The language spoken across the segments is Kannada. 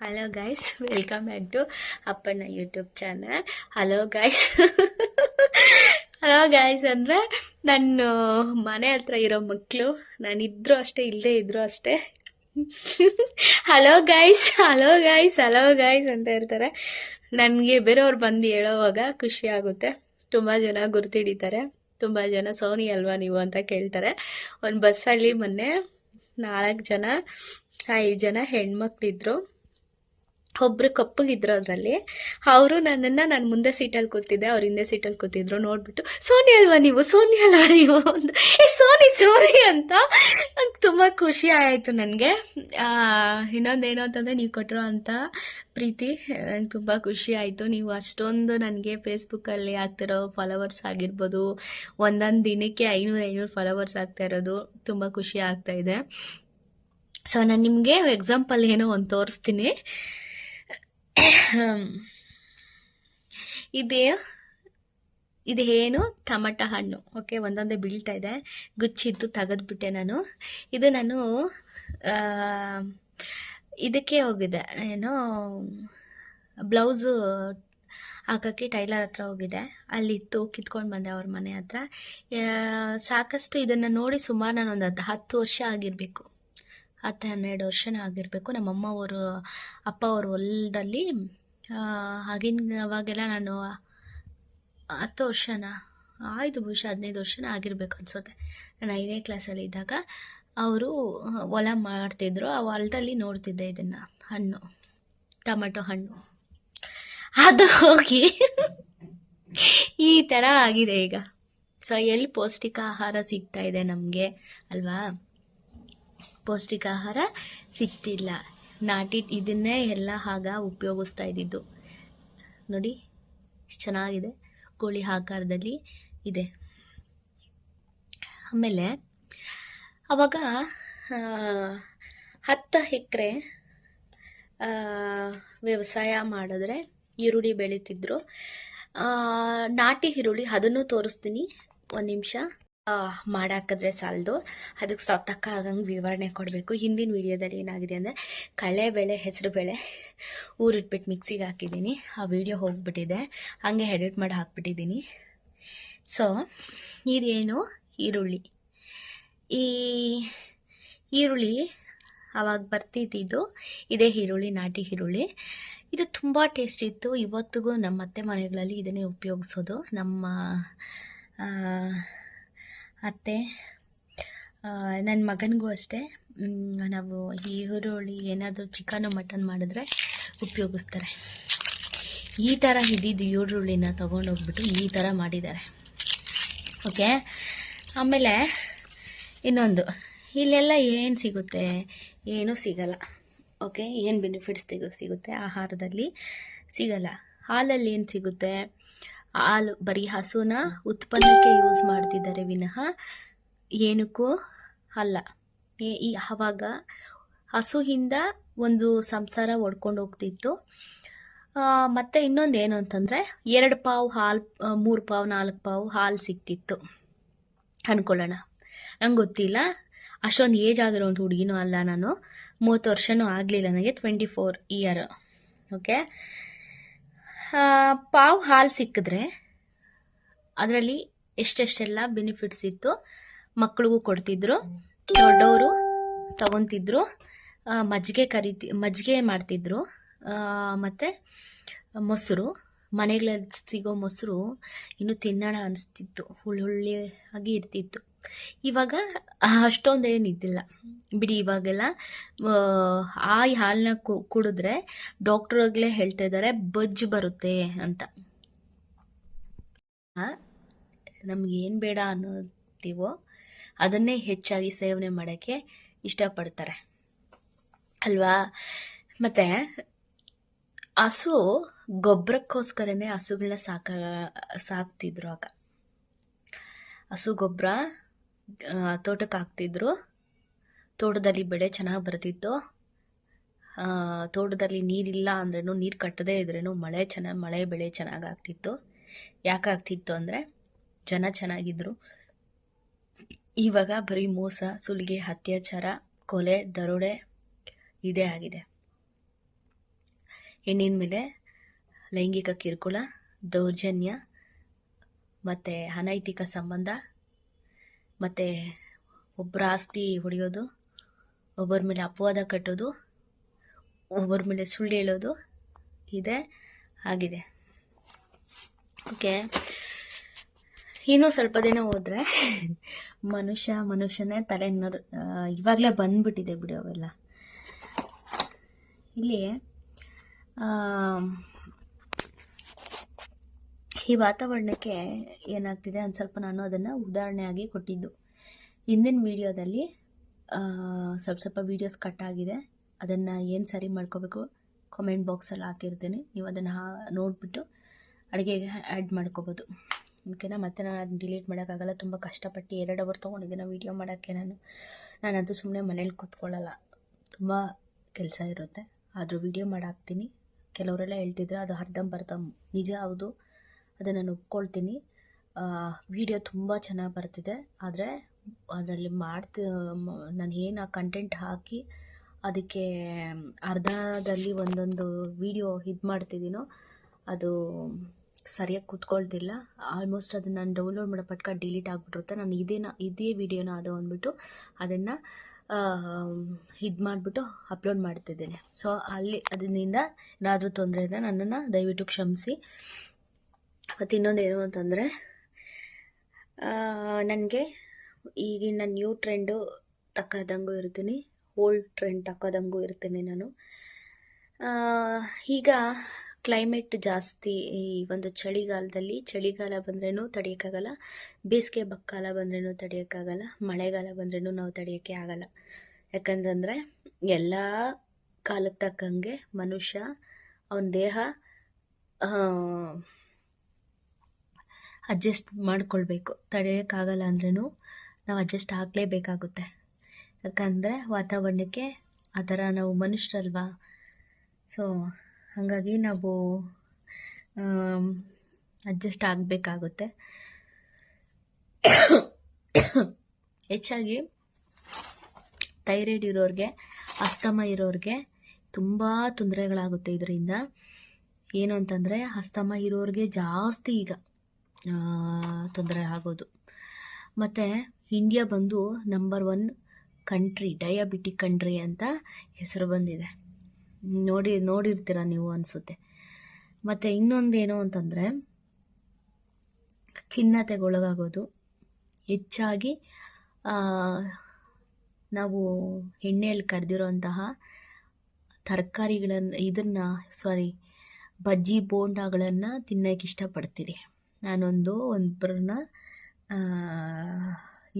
Hello guys, welcome back to Appanna YouTube channel. Hello guys hello guys ಅಂದರೆ ನನ್ನ ಮನೆ ಹತ್ರ ಇರೋ ಮಕ್ಕಳು, ನಾನಿದ್ರೂ ಅಷ್ಟೇ ಇಲ್ಲದೆ ಇದ್ರೂ ಅಷ್ಟೇ hello guys hello guys hello guys ಅಂತ ಇರ್ತಾರೆ. ನನಗೆ ಬೇರೆಯವ್ರು ಬಂದು ಹೇಳೋವಾಗ ಖುಷಿ ಆಗುತ್ತೆ. ತುಂಬ ಜನ ಗುರ್ತಿಡಿತಾರೆ, ತುಂಬ ಜನ ಸೋನಿ ಅಲ್ವಾ ನೀವು ಅಂತ ಕೇಳ್ತಾರೆ. ಒಂದು ಬಸ್ಸಲ್ಲಿ ಮೊನ್ನೆ 4 ಜನ 5 ಜನ ಹೆಣ್ಮಕ್ಳಿದ್ರು. ಒಬ್ರು ಕಪ್ಪಗಿದ್ರು ಅದರಲ್ಲಿ. ಅವರು ನನ್ನನ್ನು ನಾನು ಮುಂದೆ ಸೀಟಲ್ಲಿ ಕೂತಿದ್ದೆ, ಅವ್ರು ಹಿಂದೆ ಸೀಟಲ್ಲಿ ಕೂತಿದ್ರು. ನೋಡ್ಬಿಟ್ಟು ಸೋನಿ ಅಲ್ವಾ ನೀವು, ಸೋನಿ ಅಲ್ವಾ ನೀವು ಅಂತ, ಸೋನಿ ಸೋನಿ ಅಂತ. ತುಂಬ ಖುಷಿ ಆಯಿತು ನನಗೆ. ಇನ್ನೊಂದೇನು ಅಂತಂದರೆ, ನೀವು ಕೊಟ್ಟಿರೋ ಅಂಥ ಪ್ರೀತಿ ನಂಗೆ ತುಂಬ ಖುಷಿ ಆಯಿತು. ನೀವು ಅಷ್ಟೊಂದು ನನಗೆ ಫೇಸ್ಬುಕ್ಕಲ್ಲಿ ಆಗ್ತಿರೋ ಫಾಲೋವರ್ಸ್ ಆಗಿರ್ಬೋದು, ಒಂದೊಂದು ದಿನಕ್ಕೆ 500 ಫಾಲೋವರ್ಸ್ ಆಗ್ತಾ ಇರೋದು ತುಂಬ ಖುಷಿ ಆಗ್ತಾ ಇದೆ. ಸೊ ನಾನು ನಿಮಗೆ ಎಕ್ಸಾಂಪಲ್ ಏನೋ ಒಂದು ತೋರಿಸ್ತೀನಿ. ಇದೇನು ಟೊಮಟ ಹಣ್ಣು. ಓಕೆ, ಒಂದೊಂದೇ ಬೀಳ್ತಾ ಇದೆ, ಗುಚ್ಚಿದ್ದು ತೆಗೆದ್ಬಿಟ್ಟೆ ನಾನು. ಇದು ನಾನು ಇದಕ್ಕೆ ಹೋಗಿದೆ, ಏನೋ ಬ್ಲೌಸು ಹಾಕೋಕ್ಕೆ ಟೈಲರ್ ಹತ್ರ ಹೋಗಿದೆ. ಅಲ್ಲಿತ್ತು, ಕಿತ್ಕೊಂಡು ಬಂದೆ ಅವ್ರ ಮನೆ ಹತ್ರ. ಸಾಕಷ್ಟು ಇದನ್ನು ನೋಡಿ ಸುಮಾರು ನಾನು ಒಂದು 10 ವರ್ಷ ಆಗಿರಬೇಕು, 10-12 ವರ್ಷನೇ ಆಗಿರಬೇಕು. ನಮ್ಮಮ್ಮ ಅವರು ಅಪ್ಪ ಅವ್ರ ಹೊಲದಲ್ಲಿ ಅವಾಗೆಲ್ಲ ನಾನು 10 ವರ್ಷನ ಆಯಿತು, ಬಹುಶಃ 15 ವರ್ಷನ ಆಗಿರಬೇಕು ಅನಿಸುತ್ತೆ. ನಾನು 5ನೇ ಕ್ಲಾಸಲ್ಲಿ ಇದ್ದಾಗ ಅವರು ಹೊಲ ಮಾಡ್ತಿದ್ರು. ಆ ಹೊಲದಲ್ಲಿ ನೋಡ್ತಿದ್ದೆ ಇದನ್ನು, ಹಣ್ಣು, ಟೊಮೆಟೊ ಹಣ್ಣು. ಅದು ಹೋಗಿ ಈ ಥರ ಆಗಿದೆ ಈಗ. ಸೊ ಎಲ್ಲಿ ಪೌಷ್ಟಿಕ ಆಹಾರ ಸಿಗ್ತಾ ಇದೆ ನಮಗೆ ಅಲ್ವಾ? ಪೌಷ್ಟಿಕ ಆಹಾರ ಸಿಗ್ತಿಲ್ಲ. ನಾಟಿ ಇದನ್ನೇ ಎಲ್ಲ ಆಗ ಉಪಯೋಗಿಸ್ತಾ ಇದ್ದಿದ್ದು. ನೋಡಿ ಎಷ್ಟು ಚೆನ್ನಾಗಿದೆ, ಕೋಳಿ ಆಕಾರದಲ್ಲಿ ಇದೆ. ಆಮೇಲೆ ಅವಾಗ 10 ಎಕರೆ ವ್ಯವಸಾಯ ಮಾಡಿದ್ರೆ ಈರುಳ್ಳಿ ಬೆಳೀತಿದ್ರು. ನಾಟಿ ಈರುಳ್ಳಿ, ಅದನ್ನು ತೋರಿಸ್ತೀನಿ, ಒಂದು ನಿಮಿಷ. ಮಾಡಾಕಿದ್ರೆ ಸಾಲದು, ಅದಕ್ಕೆ ಸತಕ್ಕ ಆಗಂಗೆ ವಿವರಣೆ ಕೊಡಬೇಕು. ಹಿಂದಿನ ವಿಡಿಯೋದಲ್ಲಿ ಏನಾಗಿದೆ ಅಂದರೆ, ಕಡಲೆಬೇಳೆ, ಹೆಸರುಬೇಳೆ ಊರಿಟ್ಬಿಟ್ಟು ಮಿಕ್ಸಿಗೆ ಹಾಕಿದ್ದೀನಿ. ಆ ವಿಡಿಯೋ ಹೋಗ್ಬಿಟ್ಟಿದೆ, ಹಾಗೆ ಎಡಿಟ್ ಮಾಡಿ ಹಾಕ್ಬಿಟ್ಟಿದ್ದೀನಿ. ಸೊ ಇದೇನು ಈರುಳ್ಳಿ, ಈ ಈರುಳ್ಳಿ ಆವಾಗ ಬರ್ತಿದ್ದಿದ್ದು ಇದೇ ಈರುಳ್ಳಿ, ನಾಟಿ ಈರುಳ್ಳಿ. ಇದು ತುಂಬ ಟೇಸ್ಟ್ ಇತ್ತು. ಇವತ್ತಿಗೂ ನಮ್ಮ ಅತ್ತೆ ಮನೆಗಳಲ್ಲಿ ಇದನ್ನೇ ಉಪಯೋಗಿಸೋದು. ನಮ್ಮ ಅತ್ತೆ, ನನ್ನ ಮಗನಿಗೂ ಅಷ್ಟೇ. ನಾವು ಈ ಈರುಳ್ಳಿ ಏನಾದರೂ ಚಿಕನು ಮಟನ್ ಮಾಡಿದ್ರೆ ಉಪಯೋಗಿಸ್ತಾರೆ. ಈ ಥರ ಇದ್ದಿದ್ದು ಈರುಳ್ಳಿನ ತೊಗೊಂಡೋಗ್ಬಿಟ್ಟು ಈ ಥರ ಮಾಡಿದ್ದಾರೆ. ಓಕೆ, ಆಮೇಲೆ ಇನ್ನೊಂದು, ಇಲ್ಲೆಲ್ಲ ಏನು ಸಿಗುತ್ತೆ? ಏನೂ ಸಿಗಲ್ಲ. ಓಕೆ, ಏನು ಬೆನಿಫಿಟ್ಸ್ ಸಿಗುತ್ತೆ ಆಹಾರದಲ್ಲಿ? ಸಿಗಲ್ಲ. ಹಾಲಲ್ಲಿ ಏನು ಸಿಗುತ್ತೆ? ಹಾಲು ಬರೀ ಹಸುನ ಉತ್ಪನ್ನಕ್ಕೆ ಯೂಸ್ ಮಾಡ್ತಿದ್ದಾರೆ ವಿನಃ ಏನಕ್ಕೂ ಅಲ್ಲ. ಆವಾಗ ಹಸುವಿಂದ ಒಂದು ಸಂಸಾರ ಒಡ್ಕೊಂಡು ಹೋಗ್ತಿತ್ತು. ಮತ್ತು ಇನ್ನೊಂದು ಏನು ಅಂತಂದರೆ, 2 ಪಾವು ಹಾಲು, 3 ಪಾವು, 4 ಪಾವು ಹಾಲು ಸಿಗ್ತಿತ್ತು ಅಂದ್ಕೊಳ್ಳೋಣ. ನಂಗೆ ಗೊತ್ತಿಲ್ಲ, ಅಷ್ಟೊಂದು ಏಜ್ ಆಗಿರೋ ಒಂದು ಹುಡುಗಿನೂ ಅಲ್ಲ ನಾನು. 30 ವರ್ಷನೂ ಆಗಲಿಲ್ಲ ನನಗೆ, 24 ಇಯರ್. ಓಕೆ, ಪಾವು ಹಾಲು ಸಿಕ್ಕಿದ್ರೆ ಅದರಲ್ಲಿ ಎಷ್ಟೆಷ್ಟೆಲ್ಲ ಬೆನಿಫಿಟ್ಸ್ ಇತ್ತು. ಮಕ್ಕಳಿಗೂ ಕೊಡ್ತಿದ್ರು, ದೊಡ್ಡವರು ತಗೊತಿದ್ರು, ಮಜ್ಜಿಗೆ ಮಾಡ್ತಿದ್ರು. ಮತ್ತು ಮೊಸರು, ಮನೆಗಳಲ್ಲಿ ಸಿಗೋ ಮೊಸರು ಇನ್ನೂ ತಿನ್ನೋಣ ಅನಿಸ್ತಿತ್ತು, ಹುಳಿ ಇರ್ತಿತ್ತು. ಇವಾಗ ಅಷ್ಟೊಂದು ಏನಿದ್ದಿಲ್ಲ ಬಿಡಿ. ಇವಾಗೆಲ್ಲ ಆ ಹಾಲನ್ನ ಕುಡಿದ್ರೆ ಡಾಕ್ಟ್ರುಗಳೇ ಹೇಳ್ತಾ ಇದ್ದಾರೆ ಬೊಜ್ಜು ಬರುತ್ತೆ ಅಂತ. ನಮಗೇನು ಬೇಡ ಅನ್ನೋತೀವೋ ಅದನ್ನೇ ಹೆಚ್ಚಾಗಿ ಸೇವನೆ ಮಾಡೋಕ್ಕೆ ಇಷ್ಟಪಡ್ತಾರೆ ಅಲ್ವಾ? ಮತ್ತು ಹಸು ಗೊಬ್ಬರಕ್ಕೋಸ್ಕರನೇ ಹಸುಗಳನ್ನ ಸಾಕ್ತಿದ್ರು ಆಗ. ಹಸು ಗೊಬ್ಬರ ತೋಟಕ್ಕೆ ಹಾಕ್ತಿದ್ರು. ತೋಟದಲ್ಲಿ ಬೆಳೆ ಚೆನ್ನಾಗಿ ಬರ್ತಿತ್ತು. ತೋಟದಲ್ಲಿ ನೀರಿಲ್ಲ ಅಂದ್ರೂ, ನೀರು ಕಟ್ಟದೇ ಇದ್ರೂ ಮಳೆ ಬೆಳೆ ಚೆನ್ನಾಗಿ ಆಗ್ತಿತ್ತು. ಯಾಕೆ ಆಗ್ತಿತ್ತು ಅಂದರೆ ಜನ ಚೆನ್ನಾಗಿದ್ದರು. ಇವಾಗ ಬರೀ ಮೋಸ, ಸುಲಿಗೆ, ಅತ್ಯಾಚಾರ, ಕೊಲೆ, ದರೋಡೆ ಇದೇ ಆಗಿದೆ. ಹೆಣ್ಣಿನ ಮೇಲೆ ಲೈಂಗಿಕ ಕಿರುಕುಳ, ದೌರ್ಜನ್ಯ ಮತ್ತು ಅನೈತಿಕ ಸಂಬಂಧ, ಮತ್ತು ಒಬ್ಬರ ಆಸ್ತಿ ಹೊಡೆಯೋದು, ಒಬ್ಬರ ಮೇಲೆ ಅಪವಾದ ಕಟ್ಟೋದು, ಒಬ್ಬರ ಮೇಲೆ ಸುಳ್ಳು ಹೇಳೋದು ಇದೆ ಆಗಿದೆ. ಓಕೆ, ಇನ್ನೂ ಸ್ವಲ್ಪ ದಿನ ಹೋದರೆ ಮನುಷ್ಯನೇ ತಲೆ ಇವಾಗಲೇ ಬಂದ್ಬಿಟ್ಟಿದೆ ಬಿಡಿ ಅವೆಲ್ಲ. ಇಲ್ಲಿ ಈ ವಾತಾವರಣಕ್ಕೆ ಏನಾಗ್ತಿದೆ ಒಂದು ಸ್ವಲ್ಪ ನಾನು ಅದನ್ನು ಉದಾಹರಣೆಯಾಗಿ ಕೊಟ್ಟಿದ್ದು. ಹಿಂದಿನ ವೀಡಿಯೋದಲ್ಲಿ ಸ್ವಲ್ಪ ವೀಡಿಯೋಸ್ ಕಟ್ ಆಗಿದೆ, ಅದನ್ನು ಏನು ಸರಿ ಮಾಡ್ಕೋಬೇಕು ಕಾಮೆಂಟ್ ಬಾಕ್ಸಲ್ಲಿ ಹಾಕಿರ್ತೀನಿ, ನೀವು ಅದನ್ನು ನೋಡಿಬಿಟ್ಟು ಅಡುಗೆಗೆ ಆ್ಯಡ್ ಮಾಡ್ಕೋಬೋದು. ಓಕೆನಾ? ಮತ್ತು ನಾನು ಅದನ್ನ ಡಿಲೀಟ್ ಮಾಡೋಕ್ಕಾಗಲ್ಲ, ತುಂಬ ಕಷ್ಟಪಟ್ಟು 2 ಅವರ್ ತೊಗೊಂಡಿದ್ದೀನಿ ವೀಡಿಯೋ ಮಾಡೋಕ್ಕೆ. ನಾನದು ಸುಮ್ಮನೆ ಮನೇಲಿ ಕೂತ್ಕೊಳ್ಳಲ್ಲ, ತುಂಬ ಕೆಲಸ ಇರುತ್ತೆ, ಆದರೂ ವೀಡಿಯೋ ಮಾಡಾಕ್ತೀನಿ. ಕೆಲವರೆಲ್ಲ ಹೇಳ್ತಿದ್ರೆ ಅದು ಅರ್ಧಂಬರ್ಧ ನಿಜ, ಹೌದು, ಅದನ್ನು ನಾನು ಒಪ್ಕೊಳ್ತೀನಿ. ವೀಡಿಯೋ ತುಂಬ ಚೆನ್ನಾಗಿ ಬರ್ತಿದೆ, ಆದರೆ ಅದರಲ್ಲಿ ನಾನು ಏನು ಕಂಟೆಂಟ್ ಹಾಕಿ ಅದಕ್ಕೆ ಅರ್ಧದಲ್ಲಿ ಒಂದೊಂದು ವೀಡಿಯೋ ಇದು ಮಾಡ್ತಿದ್ದೀನೋ ಅದು ಸರಿಯಾಗಿ ಕೂತ್ಕೊಳ್ತಿಲ್ಲ. ಆಲ್ಮೋಸ್ಟ್ ಅದನ್ನು ನಾನು ಡೌನ್ಲೋಡ್ ಮಾಡೋ ಪಟ್ಕ ಡಿಲೀಟ್ ಆಗಿಬಿಟ್ಟಿರುತ್ತೆ. ನಾನು ಇದೇ ವೀಡಿಯೋನ ಅದು ಅಂದ್ಬಿಟ್ಟು ಅದನ್ನು ಇದು ಮಾಡಿಬಿಟ್ಟು ಅಪ್ಲೋಡ್ ಮಾಡ್ತಿದ್ದೇನೆ. ಸೊ ಅದರಿಂದ ಏನಾದರೂ ತೊಂದರೆ ಇದ್ದರೆ ನನ್ನನ್ನು ದಯವಿಟ್ಟು ಕ್ಷಮಿಸಿ. ಮತ್ತು ಇನ್ನೊಂದು ಏನು ಅಂತಂದರೆ, ನನಗೆ ಈಗಿನ ನ್ಯೂ ಟ್ರೆಂಡು ತಕ್ಕದಂಗೂ ಇರ್ತೀನಿ, ಓಲ್ಡ್ ಟ್ರೆಂಡ್ ತಕ್ಕದಂಗೂ ಇರ್ತೀನಿ ನಾನು. ಈಗ ಕ್ಲೈಮೇಟ್ ಜಾಸ್ತಿ, ಈ ಒಂದು ಚಳಿಗಾಲ ಬಂದ್ರೂ ತಡೆಯೋಕ್ಕಾಗಲ್ಲ, ಬೇಸಿಗೆ ಕಾಲ ಬಂದ್ರೂ ತಡೆಯೋಕ್ಕಾಗಲ್ಲ, ಮಳೆಗಾಲ ಬಂದ್ರೂ ನಾವು ತಡೆಯೋಕ್ಕೆ ಆಗಲ್ಲ. ಯಾಕಂತಂದರೆ ಎಲ್ಲ ಕಾಲಕ್ಕೆ ತಕ್ಕಂಗೆ ಮನುಷ್ಯ ಅವನ ದೇಹ ಅಡ್ಜಸ್ಟ್ ಮಾಡ್ಕೊಳ್ಬೇಕು. ತಡೆಯೋಕ್ಕಾಗಲ್ಲ ಅಂದ್ರೂ ನಾವು ಅಡ್ಜಸ್ಟ್ ಆಗಲೇಬೇಕಾಗುತ್ತೆ. ಯಾಕಂದರೆ ವಾತಾವರಣಕ್ಕೆ ಆ ಥರ ನಾವು ಮನುಷ್ಯರಲ್ವಾ. ಸೊ ಹಾಗಾಗಿ ನಾವು ಅಡ್ಜಸ್ಟ್ ಆಗಬೇಕಾಗುತ್ತೆ. ಹೆಚ್ಚಾಗಿ ಥೈರಾಯ್ಡ್ ಇರೋರಿಗೆ, ಅಸ್ತಮ ಇರೋರಿಗೆ ತುಂಬ ತೊಂದರೆಗಳಾಗುತ್ತೆ ಇದರಿಂದ. ಏನು ಅಂತಂದರೆ ಅಸ್ತಮ ಇರೋರಿಗೆ ಜಾಸ್ತಿ ಈಗ ತೊಂದರೆ ಆಗೋದು. ಮತ್ತು ಇಂಡಿಯಾ ಬಂದು ನಂಬರ್ 1 ಕಂಟ್ರಿ, ಡಯಾಬಿಟಿಕ್ ಕಂಟ್ರಿ ಅಂತ ಹೆಸರು ಬಂದಿದೆ. ನೋಡಿರ್ತೀರ ನೀವು ಅನಿಸುತ್ತೆ. ಮತ್ತು ಇನ್ನೊಂದೇನು ಅಂತಂದರೆ ಖಿನ್ನತೆಗೊಳಗಾಗೋದು. ಹೆಚ್ಚಾಗಿ ನಾವು ಎಣ್ಣೆಯಲ್ಲಿ ಕರೆದಿರೋಂತಹ ತರಕಾರಿಗಳನ್ನು ಬಜ್ಜಿ ಬೋಂಡಾಗಳನ್ನು ತಿನ್ನೋಕ್ಕೆ ಇಷ್ಟಪಡ್ತೀರಿ. ಒಬ್ಬರನ್ನ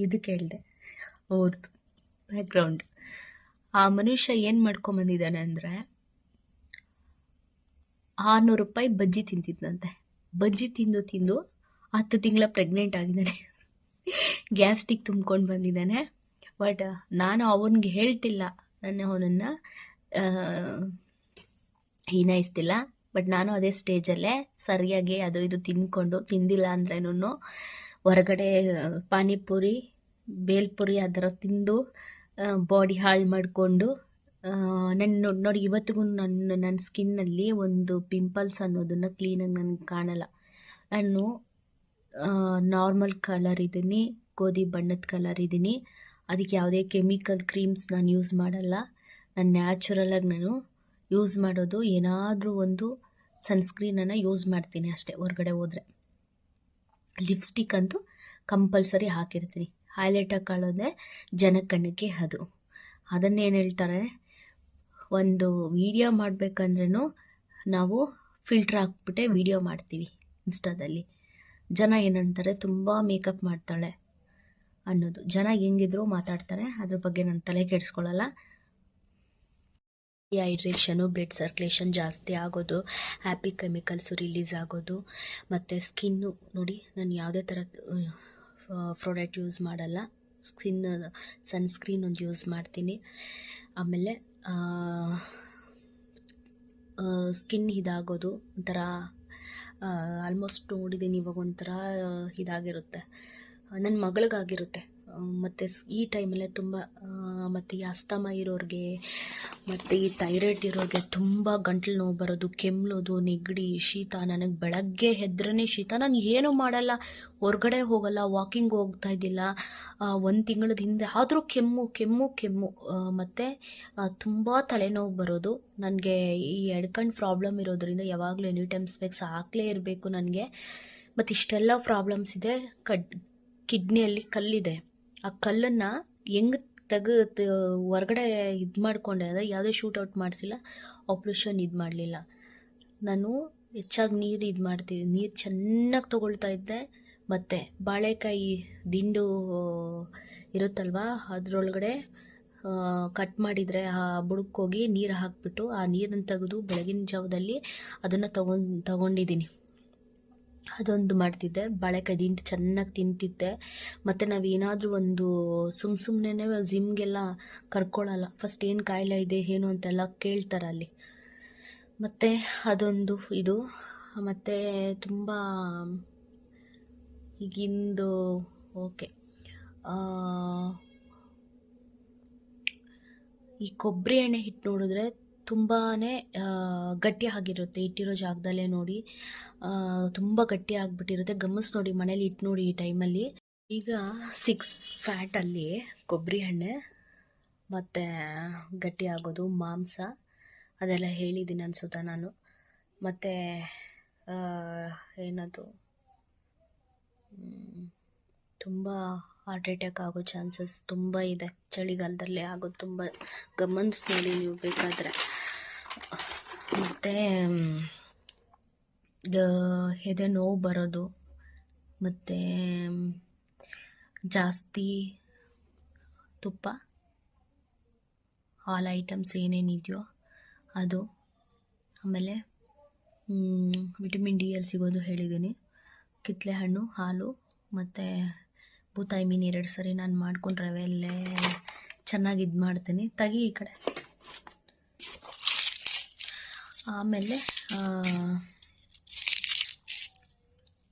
ಇದು ಕೇಳಿದೆ, ಅವ್ರದ್ದು ಬ್ಯಾಕ್ಗ್ರೌಂಡ್. ಆ ಮನುಷ್ಯ ಏನು ಮಾಡ್ಕೊಂಬಂದಿದ್ದಾನೆ ಅಂದರೆ 600 ರೂಪಾಯಿ ಬಜ್ಜಿ ತಿಂತಿದ್ದಂತೆ. ಬಜ್ಜಿ ತಿಂದು 10 ತಿಂಗಳ ಪ್ರೆಗ್ನೆಂಟ್ ಆಗಿದ್ದಾನೆ. ಗ್ಯಾಸ್ಟ್ರಿಕ್ ತುಂಬ್ಕೊಂಡು ಬಂದಿದ್ದಾನೆ. ಬಟ್ ನಾನು ಅವನಿಗೆ ಹೇಳ್ತಿಲ್ಲ, ನಾನು ಅವನನ್ನು ಹೀನೈಸ್ತಿಲ್ಲ. ಬಟ್ ನಾನು ಅದೇ ಸ್ಟೇಜಲ್ಲೇ ಸರಿಯಾಗಿ ಅದು ಇದು ತಿಂದಿಲ್ಲ ಅಂದ್ರೇನು ಹೊರಗಡೆ ಪಾನಿಪುರಿ, ಬೇಲ್ಪುರಿ ಆ ಥರ ತಿಂದು ಬಾಡಿ ಹಾಳು ಮಾಡಿಕೊಂಡು ನೋಡಿ ಇವತ್ತಿಗೂ ನನ್ನ ಸ್ಕಿನ್ನಲ್ಲಿ ಒಂದು ಪಿಂಪಲ್ಸ್ ಅನ್ನೋದನ್ನು ಕ್ಲೀನಾಗಿ ನನಗೆ ಕಾಣಲ್ಲ. ನಾನು ನಾರ್ಮಲ್ ಕಲರ್ ಇದ್ದೀನಿ, ಗೋಧಿ ಬಣ್ಣದ ಕಲರ್ ಇದ್ದೀನಿ. ಅದಕ್ಕೆ ಯಾವುದೇ ಕೆಮಿಕಲ್ ಕ್ರೀಮ್ಸ್ ನಾನು ಯೂಸ್ ಮಾಡಲ್ಲ. ನಾನು ನ್ಯಾಚುರಲಾಗಿ ನಾನು ಯೂಸ್ ಮಾಡೋದು ಏನಾದರೂ ಒಂದು ಸನ್ಸ್ಕ್ರೀನನ್ನು ಯೂಸ್ ಮಾಡ್ತೀನಿ ಅಷ್ಟೇ. ಹೊರಗಡೆ ಹೋದರೆ ಲಿಪ್ಸ್ಟಿಕ್ ಅಂತೂ ಕಂಪಲ್ಸರಿ ಹಾಕಿರ್ತೀನಿ. ಹೈಲೈಟ್ ಹಾಕೊಳ್ಳೋದೇ ಜನಕಣ್ಣಿಗೆ ಅದು. ಅದನ್ನೇನು ಹೇಳ್ತಾರೆ, ಒಂದು ವಿಡಿಯೋ ಮಾಡಬೇಕಂದ್ರೂ ನಾವು ಫಿಲ್ಟ್ರ್ ಹಾಕ್ಬಿಟ್ಟೆ ವಿಡಿಯೋ ಮಾಡ್ತೀವಿ ಇನ್ಸ್ಟಾದಲ್ಲಿ. ಜನ ಏನಂತಾರೆ, ತುಂಬ ಮೇಕಪ್ ಮಾಡ್ತಾಳೆ ಅನ್ನೋದು. ಜನ ಹೆಂಗಿದ್ರು ಮಾತಾಡ್ತಾರೆ, ಅದ್ರ ಬಗ್ಗೆ ನಾನು ತಲೆ ಕೆಡಿಸ್ಕೊಳ್ಳಲ್ಲ. ಹೈಡ್ರೇಷನು, ಬ್ಲಡ್ ಸರ್ಕ್ಯುಲೇಷನ್ ಜಾಸ್ತಿ ಆಗೋದು, ಹ್ಯಾಪಿ ಕೆಮಿಕಲ್ಸು ರಿಲೀಸ್ ಆಗೋದು, ಮತ್ತು ಸ್ಕಿನ್ನು ನೋಡಿ, ನಾನು ಯಾವುದೇ ಥರ ಪ್ರಾಡಕ್ಟ್ ಯೂಸ್ ಮಾಡಲ್ಲ. ಸನ್ಸ್ಕ್ರೀನ್ ಒಂದು ಯೂಸ್ ಮಾಡ್ತೀನಿ. ಆಮೇಲೆ ಸ್ಕಿನ್ ಇದಾಗೋದು ಒಂಥರ ಆಲ್ಮೋಸ್ಟ್ ನೋಡಿದ್ದೀನಿ, ಇವಾಗ ಒಂಥರ ಇದಾಗಿರುತ್ತೆ. ನನ್ನ ಮಗಳಿಗಾಗಿರುತ್ತೆ. ಮತ್ತು ಈ ಟೈಮಲ್ಲೇ ತುಂಬ ಮತ್ತು ಈ ಅಸ್ತಮ ಇರೋರಿಗೆ ಮತ್ತು ಈ ಥೈರಾಯ್ಡ್ ಇರೋರಿಗೆ ತುಂಬ ಗಂಟ್ಲು ನೋವು ಬರೋದು, ಕೆಮ್ಮೋದು, ನೆಗಡಿ, ಶೀತ. ನನಗೆ ಬೆಳಗ್ಗೆ ಎದ್ರೇ ಶೀತ. ನಾನು ಏನೂ ಮಾಡಲ್ಲ, ಹೊರಗಡೆ ಹೋಗಲ್ಲ, ವಾಕಿಂಗ್ ಹೋಗ್ತಾ ಇದ್ದಿಲ್ಲ 1 ತಿಂಗಳದ ಹಿಂದೆ. ಆದರೂ ಕೆಮ್ಮು ಮತ್ತು ತುಂಬ ತಲೆನೋವು ಬರೋದು. ನನಗೆ ಈ ಎಡ್ಕಂಡು ಪ್ರಾಬ್ಲಮ್ ಇರೋದ್ರಿಂದ ಯಾವಾಗಲೂ ಎನಿ ಟೈಮ್ ಸ್ಪೆಕ್ಸ್ ಹಾಕ್ಲೇ ಇರಬೇಕು ನನಗೆ. ಮತ್ತು ಇಷ್ಟೆಲ್ಲ ಪ್ರಾಬ್ಲಮ್ಸ್ ಇದೆ. ಕಿಡ್ನಿಯಲ್ಲಿ ಕಲ್ಲಿದೆ. ಆ ಕಲ್ಲನ್ನು ಹೆಂಗೆ ಹೊರಗಡೆ ಇದು ಮಾಡಿಕೊಂಡೆ ಅಂದರೆ ಯಾವುದೇ ಶೂಟೌಟ್ ಮಾಡಿಸಿಲ್ಲ, ಆಪ್ರೇಷನ್ ಇದು ಮಾಡಲಿಲ್ಲ. ನಾನು ಹೆಚ್ಚಾಗಿ ನೀರು ಇದು ಮಾಡ್ತಿದ್ದೆ, ನೀರು ಚೆನ್ನಾಗಿ ತೊಗೊಳ್ತಾ ಇದ್ದೆ. ಮತ್ತು ಬಾಳೆಕಾಯಿ ದಿಂಡು ಇರುತ್ತಲ್ವ, ಅದರೊಳಗಡೆ ಕಟ್ ಮಾಡಿದರೆ ಆ ಬುಡಕ್ಕೋಗಿ ನೀರು ಹಾಕಿಬಿಟ್ಟು ಆ ನೀರನ್ನು ತೆಗೆದು ಬೆಳಗಿನ ಜಾವದಲ್ಲಿ ಅದನ್ನು ತಗೊಂಡಿದ್ದೀನಿ. ಅದೊಂದು ಮಾಡ್ತಿದ್ದೆ. ಬಾಳೆಕಾಯಿ ದಿಂಡು ಚೆನ್ನಾಗಿ ತಿಂತಿದ್ದೆ. ಮತ್ತು ನಾವೇನಾದರೂ ಒಂದು ಸುಮ್ಮನೆ ಜಿಮ್ಗೆಲ್ಲ ಕರ್ಕೊಳ್ಳಲ್ಲ. ಫಸ್ಟ್ ಏನು ಕಾಯಿಲೆ ಇದೆ ಏನು ಅಂತೆಲ್ಲ ಕೇಳ್ತಾರೆ ಅಲ್ಲಿ. ಮತ್ತು ಅದೊಂದು ಇದು. ಮತ್ತು ತುಂಬ ಈಗಿಂದು ಓಕೆ, ಈ ಕೊಬ್ಬರಿ ಎಣ್ಣೆ ಹಿಟ್ಟು ನೋಡಿದ್ರೆ ತುಂಬಾ ಗಟ್ಟಿ ಆಗಿರುತ್ತೆ. ಇಟ್ಟಿರೋ ಜಾಗದಲ್ಲೇ ನೋಡಿ ತುಂಬ ಗಟ್ಟಿ ಆಗಿಬಿಟ್ಟಿರುತ್ತೆ. ಗಮನಿಸಿ ನೋಡಿ, ಮನೇಲಿ ಇಟ್ಟು ನೋಡಿ ಈ ಟೈಮಲ್ಲಿ. ಈಗ 6 ಫ್ಯಾಟಲ್ಲಿ ಕೊಬ್ಬರಿ ಎಣ್ಣೆ ಮತ್ತು ಗಟ್ಟಿ ಆಗೋದು, ಮಾಂಸ ಅದೆಲ್ಲ ಹೇಳಿದ್ದೀನಿ ಅನಿಸುತ್ತಾ ನಾನು. ಮತ್ತು ಏನದು ತುಂಬ ಹಾರ್ಟ್ ಅಟ್ಯಾಕ್ ಆಗೋ ಚಾನ್ಸಸ್ ತುಂಬ ಇದೆ. ಚಳಿಗಾಲದಲ್ಲೇ ಆಗೋದು ತುಂಬ. ಗಮನಿಸಿ ನೋಡಿ ನೀವು ಬೇಕಾದರೆ. ಮತ್ತು ಎದೆ ನೋವು ಬರೋದು, ಮತ್ತು ಜಾಸ್ತಿ ತುಪ್ಪ, ಹಾಲ್ ಐಟಮ್ಸ್ ಏನೇನಿದೆಯೋ ಅದು. ಆಮೇಲೆ ವಿಟಮಿನ್ ಡಿ ಎಲ್ಲಿ ಸಿಗೋದು ಹೇಳಿದ್ದೀನಿ. ಕಿತ್ತಳೆ ಹಣ್ಣು, ಹಾಲು ಮತ್ತು ಬೂತಾಯಿ ಮೀನು 2 ಸರಿ ನಾನು ಮಾಡ್ಕೊಂಡು ರವೆಯಲ್ಲೇ ಚೆನ್ನಾಗಿ ಇದು ಮಾಡ್ತೀನಿ. ತೆಗಿ ಈ ಕಡೆ. ಆಮೇಲೆ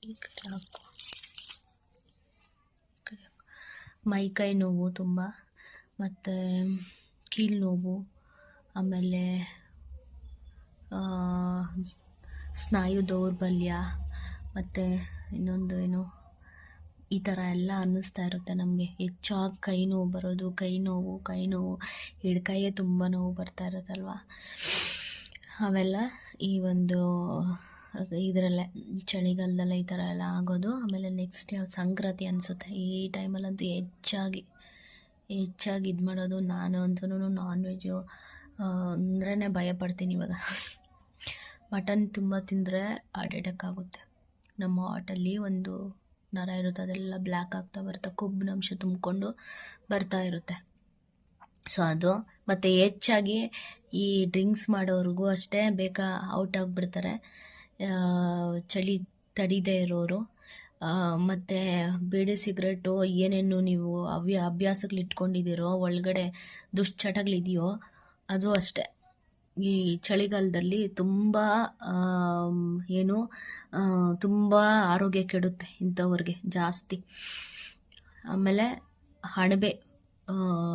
ಈ ಕಡೆ ಹಾಕು. ಮೈಕೈ ನೋವು ತುಂಬ, ಮತ್ತು ಕೀಲು ನೋವು, ಆಮೇಲೆ ಸ್ನಾಯು ದೌರ್ಬಲ್ಯ, ಮತ್ತು ಇನ್ನೊಂದು ಏನು ಈ ಥರ ಎಲ್ಲ ಅನ್ನಿಸ್ತಾ ಇರುತ್ತೆ ನಮಗೆ. ಹೆಚ್ಚಾಗಿ ಕೈ ನೋವು ಬರೋದು, ಕೈ ನೋವು ಎಡಕೈಯೇ ತುಂಬ ನೋವು ಬರ್ತಾ ಇರುತ್ತಲ್ವ. ಅವೆಲ್ಲ ಈ ಒಂದು ಇದರಲ್ಲೇ ಚಳಿಗಾಲದಲ್ಲೇ ಈ ಥರ ಎಲ್ಲ ಆಗೋದು. ಆಮೇಲೆ ನೆಕ್ಸ್ಟ್ ಯಾವ ಸಂಕ್ರಾಂತಿ ಅನಿಸುತ್ತೆ. ಈ ಟೈಮಲ್ಲಂತೂ ಹೆಚ್ಚಾಗಿ ಇದು ಮಾಡೋದು. ನಾನು ಅಂತೂ ನಾನ್ ವೆಜ್ಜು ಅಂದ್ರೇ ಭಯಪಡ್ತೀನಿ ಇವಾಗ. ಮಟನ್ ತುಂಬ ತಿಂದರೆ ಹಾರ್ಟ್ ಅಟ್ಯಾಕ್ ಆಗುತ್ತೆ. ನಮ್ಮ ಹಾರ್ಟಲ್ಲಿ ಒಂದು ನರ ಇರುತ್ತೆ, ಅದೆಲ್ಲ ಬ್ಲ್ಯಾಕ್ ಆಗ್ತಾ ಬರುತ್ತೆ, ಕೊಬ್ಬಿನಂಶ ತುಂಬಿಕೊಂಡು ಬರ್ತಾ ಇರುತ್ತೆ. ಸೊ ಅದು. ಮತ್ತು ಹೆಚ್ಚಾಗಿ ಈ ಡ್ರಿಂಕ್ಸ್ ಮಾಡೋರಿಗೂ ಅಷ್ಟೇ ಬೇಗ ಔಟ್ ಆಗಿಬಿಡ್ತಾರೆ, ಚಳಿ ತಡಿದೇ ಇರೋರು. ಮತ್ತು ಬೀಡಿ ಸಿಗರೇಟು ಏನೇನು ನೀವು ಅಭ್ಯಾಸಗಳು ಇಟ್ಕೊಂಡಿದ್ದೀರೋ, ಒಳಗಡೆ ದುಶ್ಚಟಗಳಿದೆಯೋ ಅದು ಅಷ್ಟೇ. ಈ ಚಳಿಗಾಲದಲ್ಲಿ ತುಂಬ ತುಂಬ ಆರೋಗ್ಯ ಕೆಡುತ್ತೆ ಇಂಥವ್ರಿಗೆ ಜಾಸ್ತಿ. ಆಮೇಲೆ ಅಣಬೆ,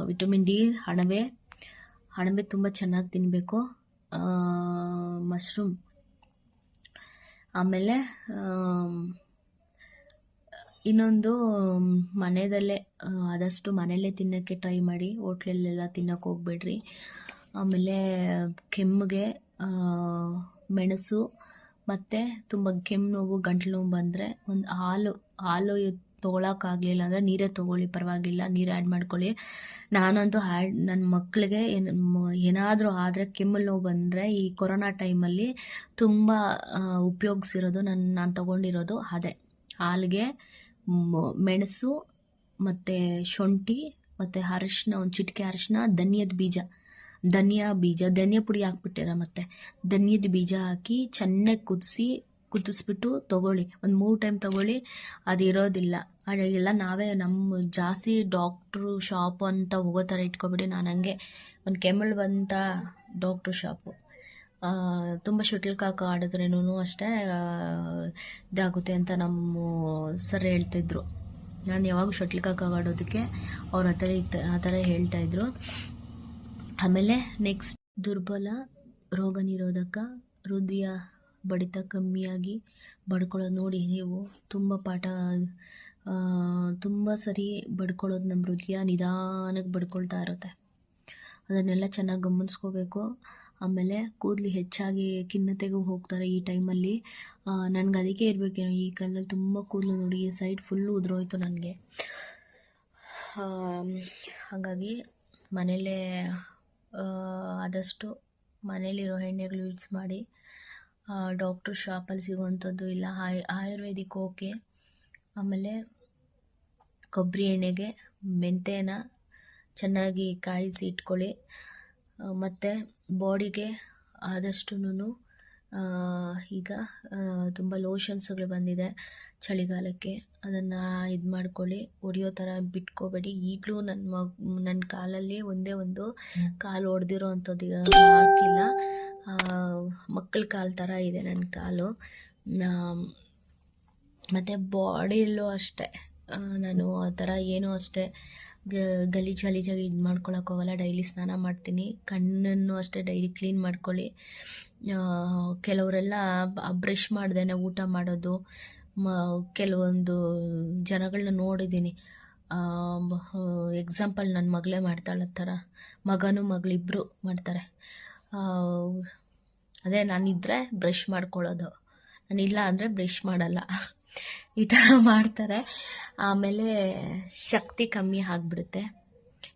ವಿಟಮಿನ್ ಡಿ, ಅಣಬೆ ತುಂಬ ಚೆನ್ನಾಗಿ ತಿನ್ನಬೇಕು. ಮಶ್ರೂಮ್, ಆಮೇಲೆ ಇನ್ನೊಂದು ಮನೆಯಲ್ಲೇ ಆದಷ್ಟು ಮನೆಯಲ್ಲೇ ತಿನ್ನೋಕ್ಕೆ ಟ್ರೈ ಮಾಡಿ. ಹೋಟ್ಲಲ್ಲೆಲ್ಲ ತಿನ್ನೋಕೆ ಹೋಗ್ಬೇಡ್ರಿ. ಆಮೇಲೆ ಕೆಮ್ಮಿಗೆ ಮೆಣಸು, ಮತ್ತು ತುಂಬ ಕೆಮ್ಮು ನೋವು, ಗಂಟ್ಲು ನೋವು ಬಂದರೆ ಒಂದು ಹಾಲು ತೊಗೊಳಕ್ಕಾಗಲಿಲ್ಲ ಅಂದರೆ ನೀರೇ ತೊಗೊಳ್ಳಿ, ಪರವಾಗಿಲ್ಲ, ನೀರು ಆ್ಯಡ್ ಮಾಡ್ಕೊಳ್ಳಿ. ನಾನಂತೂ ನನ್ನ ಮಕ್ಕಳಿಗೆ ಏನಾದರೂ ಆದರೆ ಕೆಮ್ಮು ನೋವು ಬಂದರೆ ಈ ಕೊರೋನಾ ಟೈಮಲ್ಲಿ ತುಂಬ ಉಪಯೋಗಿಸಿರೋದು ನಾನು ತೊಗೊಂಡಿರೋದು ಅದೇ. ಹಾಲಿಗೆ ಮೆಣಸು ಮತ್ತು ಶುಂಠಿ ಮತ್ತು ಅರಿಶಿನ, ಒಂದು ಚಿಟಿಕೆ ಅರಿಶಿನ, ಧನಿಯಾ ಪುಡಿ ಹಾಕ್ಬಿಟ್ಟಿರ, ಮತ್ತು ಧನಿಯದ ಬೀಜ ಹಾಕಿ ಚೆನ್ನಾಗಿ ಕುದಿಸ್ಬಿಟ್ಟು ತೊಗೊಳ್ಳಿ. ಒಂದು 3 ಟೈಮ್ ತೊಗೊಳ್ಳಿ, ಅದಿರೋದಿಲ್ಲ. ಎಲ್ಲ ನಾವೇ ನಮ್ಮ ಜಾಸ್ತಿ ಡಾಕ್ಟ್ರು ಶಾಪು ಅಂತ ಹೋಗೋ ಥರ ಇಟ್ಕೊಬಿಡಿ. ನಾನು ಹಂಗೆ ಒಂದು ಕೆಮ್ಮಳು ಬಂತ ಡಾಕ್ಟ್ರು ಶಾಪು, ತುಂಬ ಶಟಲ್ ಕಾಕ್ ಆಡಿದ್ರೇನೂ ಅಷ್ಟೇ ಇದಾಗುತ್ತೆ ಅಂತ ನಮ್ಮ ಸರ್ ಹೇಳ್ತಿದ್ರು. ನಾನು ಯಾವಾಗ ಶಟ್ಲ್ ಕಾಕ್ ಆಡೋದಕ್ಕೆ ಅವ್ರು ಆ ಥರ ಹೇಳ್ತಾಯಿದ್ರು. ಆಮೇಲೆ ನೆಕ್ಸ್ಟ್ ದುರ್ಬಲ, ರೋಗ ನಿರೋಧಕ, ಹೃದಯ ಬಡಿತ ಕಮ್ಮಿಯಾಗಿ ಬಡ್ಕೊಳ್ಳೋದು. ನೋಡಿ ನೀವು ತುಂಬ ಸರಿ ಬಡ್ಕೊಳ್ಳೋದು, ನಮ್ಮ ಹೃದಯ ನಿಧಾನಕ್ಕೆ ಬಡ್ಕೊಳ್ತಾ ಇರುತ್ತೆ. ಅದನ್ನೆಲ್ಲ ಚೆನ್ನಾಗಿ ಗಮನಿಸ್ಕೋಬೇಕು. ಆಮೇಲೆ ಕೂದಲು ಹೆಚ್ಚಾಗಿ ಖಿನ್ನತೆಗೂ ಹೋಗ್ತಾರೆ ಈ ಟೈಮಲ್ಲಿ. ನನಗೆ ಅದಕ್ಕೆ ಇರಬೇಕೇನೋ ಈ ಕಾಲದಲ್ಲಿ ತುಂಬ ಕೂದಲು ನೋಡಿ, ಈ ಸೈಡ್ ಫುಲ್ಲು ಉದುರೋಯ್ತು ನನಗೆ. ಹಾಗಾಗಿ ಮನೇಲೇ ಆದಷ್ಟು ಮನೇಲಿರೋ ಎಣ್ಣೆಗಳು ಯೂಸ್ ಮಾಡಿ. ಡಾಕ್ಟ್ರು ಶಾಪಲ್ಲಿ ಸಿಗೋವಂಥದ್ದು ಇಲ್ಲ, ಆಯುರ್ವೇದಿಕ್ ಓಕೆ. ಆಮೇಲೆ ಕೊಬ್ಬರಿ ಎಣ್ಣೆಗೆ ಮೆಂತ್ಯನ ಚೆನ್ನಾಗಿ ಕಾಯಿಸಿ ಇಟ್ಕೊಳ್ಳಿ. ಮತ್ತು ಬಾಡಿಗೆ ಆದಷ್ಟು ಈಗ ತುಂಬ ಲೋಷನ್ಸ್ಗಳು ಬಂದಿದೆ ಚಳಿಗಾಲಕ್ಕೆ, ಅದನ್ನು ಇದು ಮಾಡ್ಕೊಳ್ಳಿ. ಹೊಡೆಯೋ ಥರ ಬಿಟ್ಕೋಬೇಡಿ. ಈಗಲೂ ನನ್ನ ಕಾಲಲ್ಲಿ ಒಂದೇ ಒಂದು ಕಾಲು ಹೊಡೆದಿರೋ ಅಂಥದ್ದು ಮಾರ್ಕಿಲ್ಲ. ಮಕ್ಕಳ ಕಾಲು ಥರ ಇದೆ ನನ್ನ ಕಾಲು. ಮತ್ತು ಬಾಡಿಯಲ್ಲೂ ಅಷ್ಟೇ ನಾನು ಆ ಥರ ಏನೂ ಅಷ್ಟೇ ಗಲೀಜಾಗಿ ಇದು ಮಾಡ್ಕೊಳಕ್ಕೋಗಲ್ಲ. ಡೈಲಿ ಸ್ನಾನ ಮಾಡ್ತೀನಿ. ಕಣ್ಣನ್ನು ಅಷ್ಟೇ ಡೈಲಿ ಕ್ಲೀನ್ ಮಾಡ್ಕೊಳ್ಳಿ. ಕೆಲವರೆಲ್ಲ ಬ್ರಷ್ ಮಾಡ್ದೇನೆ ಊಟ ಮಾಡೋದು, ಕೆಲವೊಂದು ಜನಗಳನ್ನ ನೋಡಿದ್ದೀನಿ. ಎಕ್ಸಾಂಪಲ್ ನನ್ನ ಮಗಳೇ ಮಾಡ್ತಾಳೆ ಆ ಥರ, ಮಗನೂ ಮಗಳಿಬ್ಬರು ಮಾಡ್ತಾರೆ. ಅದೇ ನಾನಿದ್ದರೆ ಬ್ರಷ್ ಮಾಡ್ಕೊಳ್ಳೋದು, ನಾನಿಲ್ಲ ಅಂದರೆ ಬ್ರಷ್ ಮಾಡಲ್ಲ, ಈ ಥರ ಮಾಡ್ತಾರೆ. ಆಮೇಲೆ ಶಕ್ತಿ ಕಮ್ಮಿ ಆಗಿಬಿಡುತ್ತೆ.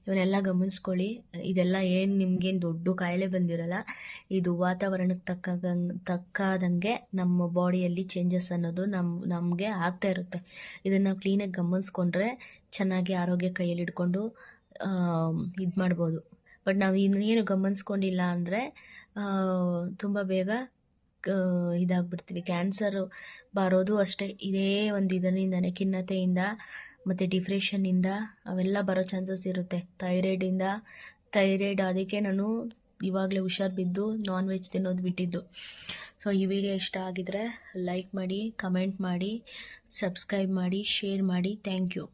ಇವನ್ನೆಲ್ಲ ಗಮನಿಸ್ಕೊಳ್ಳಿ. ಇದೆಲ್ಲ ಏನು ನಿಮಗೇನು ದೊಡ್ಡ ಕಾಯಿಲೆ ಬಂದಿರಲ್ಲ, ಇದು ವಾತಾವರಣಕ್ಕೆ ತಕ್ಕಾದಂಗೆ ನಮ್ಮ ಬಾಡಿಯಲ್ಲಿ ಚೇಂಜಸ್ ಅನ್ನೋದು ನಮಗೆ ಆಗ್ತಾ ಇರುತ್ತೆ. ಇದನ್ನು ನಾವು ಕ್ಲೀನಾಗಿ ಗಮನಿಸ್ಕೊಂಡ್ರೆ ಚೆನ್ನಾಗಿ ಆರೋಗ್ಯ ಕೈಯಲ್ಲಿ ಹಿಡ್ಕೊಂಡು ಇದು ಮಾಡ್ಬೋದು. ಬಟ್ ನಾವು ಇನ್ನೇನು ಗಮನಿಸ್ಕೊಂಡಿಲ್ಲ ಅಂದರೆ ತುಂಬ ಬೇಗ ಇದಾಗ್ಬಿಡ್ತೀವಿ. ಕ್ಯಾನ್ಸರು ಬರೋದು ಅಷ್ಟೇ ಇದೇ ಒಂದು ಇದರಿಂದನೇ, ಖಿನ್ನತೆಯಿಂದ ಮತ್ತು ಡಿಪ್ರೆಷನ್ನಿಂದ ಅವೆಲ್ಲ ಬರೋ ಚಾನ್ಸಸ್ ಇರುತ್ತೆ. ಥೈರಾಯ್ಡ್ ಅದಕ್ಕೆ ನಾನು ಇವಾಗಲೇ ಹುಷಾರು ಬಿದ್ದು ನಾನ್ ವೆಜ್ ತಿನ್ನೋದು ಬಿಟ್ಟಿದ್ದು. ಸೊ ಈ ವಿಡಿಯೋ ಇಷ್ಟ ಆಗಿದ್ರೆ ಲೈಕ್ ಮಾಡಿ, ಕಮೆಂಟ್ ಮಾಡಿ, ಸಬ್ಸ್ಕ್ರೈಬ್ ಮಾಡಿ, ಶೇರ್ ಮಾಡಿ. Thank you.